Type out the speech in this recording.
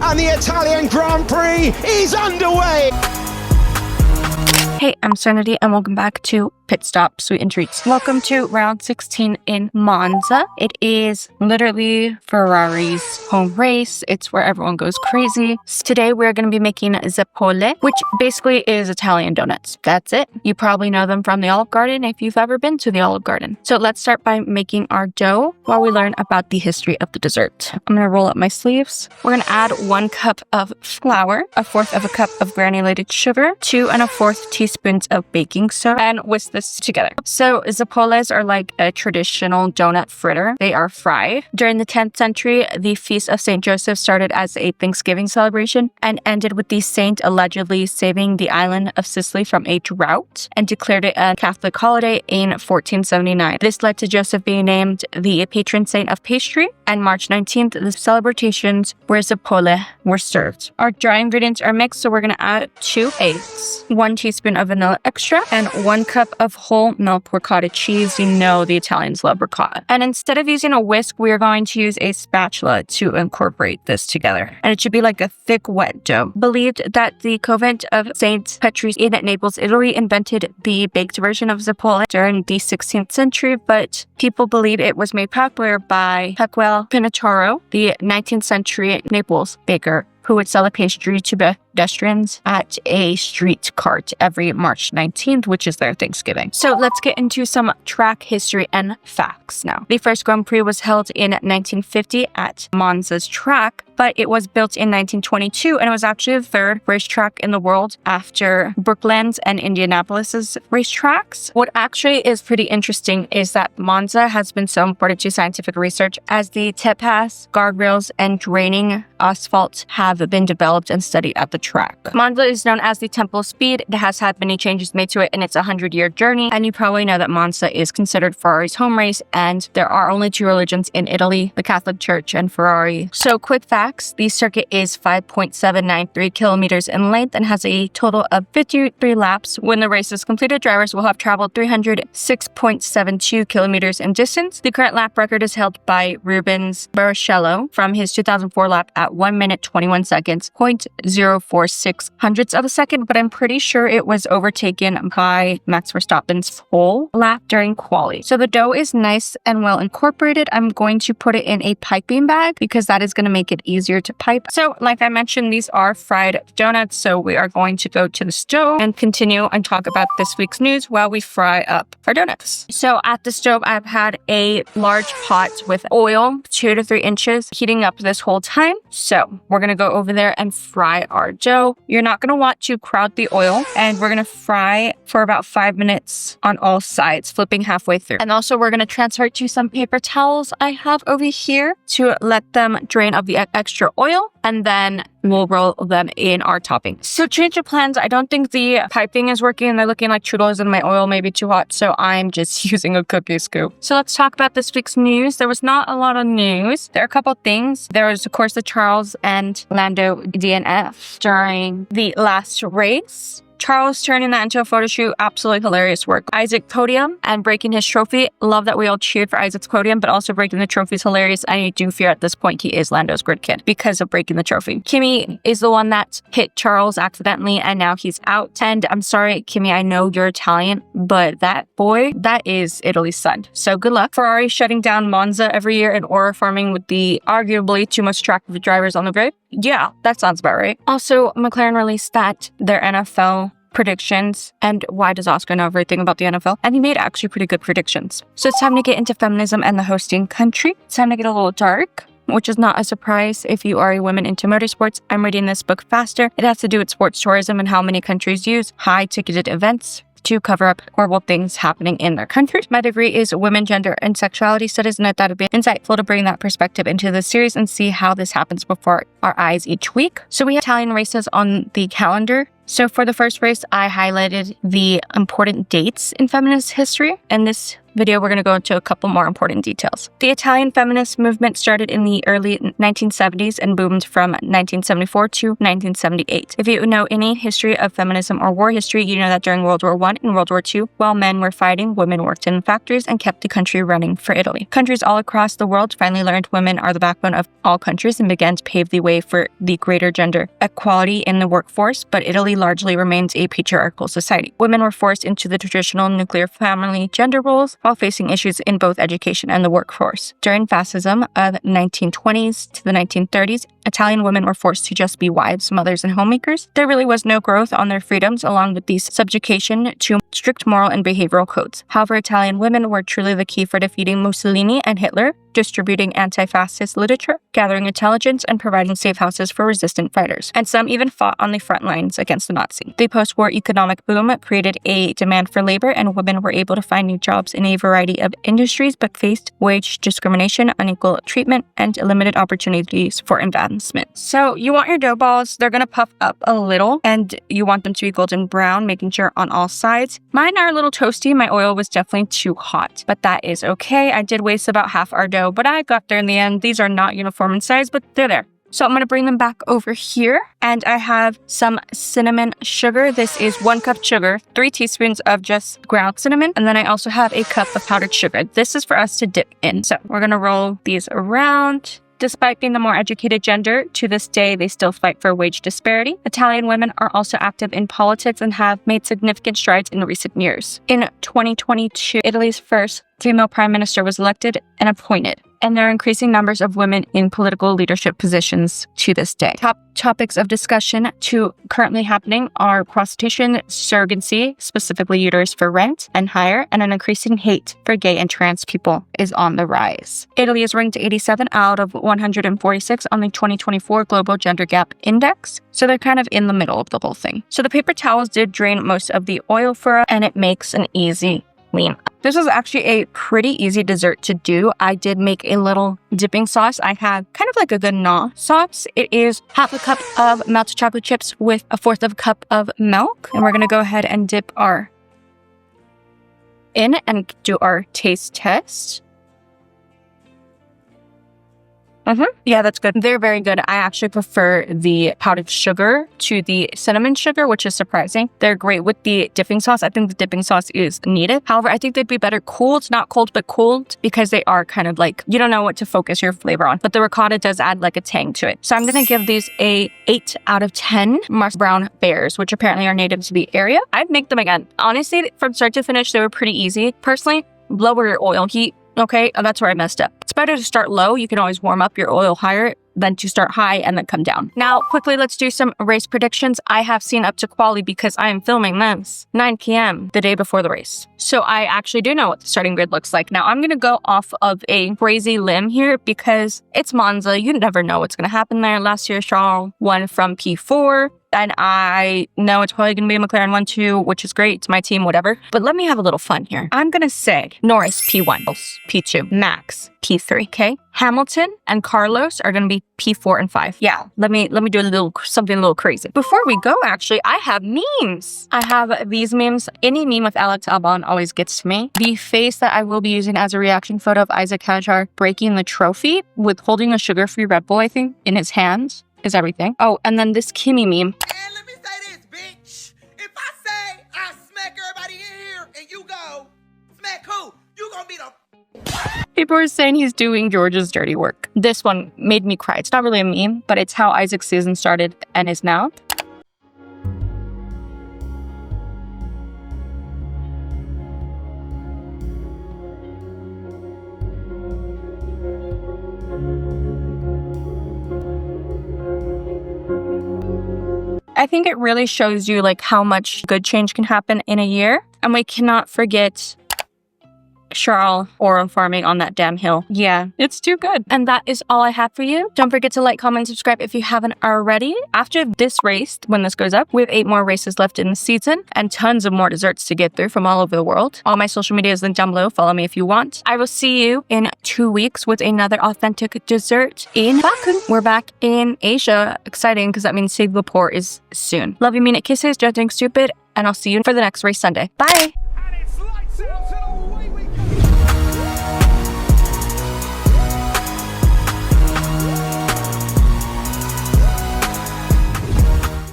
and the Italian Grand Prix is underway. Hey, I'm Serenity, and welcome back to Pit Stop Sweet and Treats. Welcome to round 16 in Monza. It is literally Ferrari's home race. It's where everyone goes crazy. Today, we're going to be making Zeppole, which basically is Italian donuts. That's it. You probably know them from the Olive Garden if you've ever been to the Olive Garden. So let's start by making our dough while we learn about the history of the dessert. I'm going to roll up my sleeves. We're going to add 1 cup of flour, 1/4 of a cup of granulated sugar, 2 1/4 teaspoons of baking soda, and whisk this together. So Zeppoles are like a traditional donut fritter. They are fried. During the 10th century, the Feast of St. Joseph started as a Thanksgiving celebration and ended with the saint allegedly saving the island of Sicily from a drought and declared it a Catholic holiday in 1479. This led to Joseph being named the patron saint of pastry, and March 19th, the celebrations where Zeppole were served. Our dry ingredients are mixed, so we're going to add 2 eggs, 1 teaspoon of vanilla extra, and 1 cup of whole milk ricotta cheese. You know the Italians love ricotta. And instead of using a whisk, we are going to use a spatula to incorporate this together. And it should be like a thick, wet dough. Believed that the convent of Saint Petrus in Naples, Italy, invented the baked version of Zeppole during the 16th century, but people believe it was made popular by Pasquale Pinataro, the 19th century Naples baker, who would sell a pastry to pedestrians at a street cart every March 19th, which is their Thanksgiving. So let's get into some track history and facts now. The first Grand Prix was held in 1950 at Monza's track, but it was built in 1922, and it was actually the 3rd racetrack in the world after Brooklands and Indianapolis's racetracks. What actually is pretty interesting is that Monza has been so important to scientific research as the tip paths, guardrails, and draining asphalt have been developed and studied at the track. Monza is known as the Temple of Speed. It has had many changes made to it in its 100-year journey, and you probably know that Monza is considered Ferrari's home race, and there are only 2 religions in Italy, the Catholic Church and Ferrari. So quick facts, the circuit is 5.793 kilometers in length and has a total of 53 laps. When the race is completed, drivers will have traveled 306.72 kilometers in distance. The current lap record is held by Rubens Barrichello from his 2004 lap at 1 minute 21 seconds, 0.046 hundredths of a second, but I'm pretty sure it was overtaken by Max Verstappen's whole lap during quali. So the dough is nice and well incorporated. I'm going to put it in a piping bag because that is going to make it easier to pipe. So like I mentioned, these are fried donuts, so we are going to go to the stove and continue and talk about this week's news while we fry up our donuts. So at the stove, I've had a large pot with oil, 2 to 3 inches, heating up this whole time. So we're going to go over there and fry our dough. You're not going to want to crowd the oil, and we're going to fry for about 5 minutes on all sides, flipping halfway through. And also we're going to transfer it to some paper towels I have over here to let them drain of the extra oil, and then we'll roll them in our topping. So change of plans. I don't think the piping is working and they're looking like churros and my oil may be too hot, so I'm just using a cookie scoop. So let's talk about this week's news. There was not a lot of news. There are a couple things. There was, of course, the Charles and Lando DNF during the last race. Charles turning that into a photo shoot, absolutely hilarious work. Isaac podium and breaking his trophy. Love that we all cheered for Isaac's podium, but also breaking the trophy is hilarious. And I do fear at this point he is Lando's grid kid because of breaking the trophy. Kimi is the one that hit Charles accidentally, and now he's out. And I'm sorry, Kimi, I know you're Italian, but that boy, that is Italy's son. So good luck. Ferrari shutting down Monza every year and aura farming with the arguably too much track of the drivers on the grid. Yeah, that sounds about right. Also, McLaren released their NFL predictions. And why does Oscar know everything about the NFL? And he made actually pretty good predictions. So it's time to get into feminism and the hosting country. It's time to get a little dark, which is not a surprise if you are a woman into motorsports. I'm reading this book faster. It has to do with sports tourism and how many countries use high-ticketed events to cover up horrible things happening in their countries. My degree is Women, Gender, and Sexuality Studies, and I thought it'd be insightful to bring that perspective into the series and see how this happens before our eyes each week. So we have Italian races on the calendar. So for the first race, I highlighted the important dates in feminist history. In this video, we're going to go into a couple more important details. The Italian feminist movement started in the early 1970s and boomed from 1974 to 1978. If you know any history of feminism or war history, you know that during World War I and World War II, while men were fighting, women worked in factories and kept the country running for Italy. Countries all across the world finally learned women are the backbone of all countries and began to pave the way for the greater gender equality in the workforce, but Italy largely remains a patriarchal society. Women were forced into the traditional nuclear family gender roles, while facing issues in both education and the workforce. During fascism of 1920s to the 1930s, Italian women were forced to just be wives, mothers, and homemakers. There really was no growth on their freedoms, along with the subjugation to strict moral and behavioral codes. However, Italian women were truly the key for defeating Mussolini and Hitler, distributing anti-fascist literature, gathering intelligence, and providing safe houses for resistant fighters. And some even fought on the front lines against the Nazis. The post-war economic boom created a demand for labor, and women were able to find new jobs in a variety of industries, but faced wage discrimination, unequal treatment, and limited opportunities for advancement. So you want your dough balls, they're going to puff up a little, and you want them to be golden brown, making sure on all sides. Mine are a little toasty. My oil was definitely too hot, but that is okay. I did waste about half our dough, but I got there in the end. These are not uniform in size, but they're there. So I'm going to bring them back over here, and I have some cinnamon sugar. This is 1 cup sugar, 3 teaspoons of just ground cinnamon, and then I also have a cup of powdered sugar. This is for us to dip in. So we're going to roll these around. Despite being the more educated gender, to this day, they still fight for wage disparity. Italian women are also active in politics and have made significant strides in recent years. In 2022, Italy's first female prime minister was elected and appointed, and there are increasing numbers of women in political leadership positions to this day. Top topics of discussion currently happening are prostitution, surrogacy, specifically uterus for rent and hire, and an increasing hate for gay and trans people is on the rise. Italy is ranked 87 out of 146 on the 2024 Global Gender Gap Index, so they're kind of in the middle of the whole thing. So the paper towels did drain most of the oil for us, and it makes an easy clean. This was actually a pretty easy dessert to do. I did make a little dipping sauce. I have kind of like a ganache sauce. It is half a cup of melted chocolate chips with a 1/4 of a cup of milk. And we're going to go ahead and dip our in and do our taste test. Yeah, that's good. They're very good. I actually prefer the powdered sugar to the cinnamon sugar, which is surprising. They're great with the dipping sauce. I think the dipping sauce is needed. However, I think they'd be better cooled, not cold, but cooled, because they are kind of like, you don't know what to focus your flavor on. But the ricotta does add like a tang to it. So I'm going to give these a 8 out of 10 Mars brown bears, which apparently are native to the area. I'd make them again. Honestly, from start to finish, they were pretty easy. Personally, lower your oil heat. Okay, that's where I messed up. It's better to start low. You can always warm up your oil higher than to start high and then come down. Now, quickly, let's do some race predictions. I have seen up to quali because I am filming this 9 p.m. the day before the race. So I actually do know what the starting grid looks like. Now, I'm going to go off of a crazy limb here because it's Monza. You never know what's going to happen there. Last year, Charles won from P4. And I know it's probably going to be a McLaren 1-2, which is great. It's my team, whatever. But let me have a little fun here. I'm going to say Norris P1, P2, Max P3, okay? Hamilton and Carlos are going to be P4 and 5. Yeah, let me do something a little crazy. Before we go, actually, I have memes. I have these memes. Any meme with Alex Albon always gets to me. The face that I will be using as a reaction photo of Isaac Hadjar breaking the trophy with holding a sugar-free Red Bull, I think, in his hands is everything. Oh, and then this Kimmy meme. And let me say this, bitch. If I say I smack everybody in here and you go, smack who? You gonna be the... People are saying he's doing George's dirty work. This one made me cry. It's not really a meme, but it's how Isaac's season started and is now. I think it really shows you like how much good change can happen in a year. And we cannot forget Charles oil farming on that damn hill. Yeah, it's too good. And that is all I have for you. Don't forget to like, comment, subscribe if you haven't already. After this race, when this goes up, we have 8 more races left in the season and tons of more desserts to get through from all over the world. All my social media is linked down below. Follow me if you want. I will see you in 2 weeks with another authentic dessert in Baku. We're back in Asia. Exciting, because that means Singapore is soon. Love you, mean it, kisses, judging stupid, and I'll see you for the next race Sunday. Bye! And it's lights out.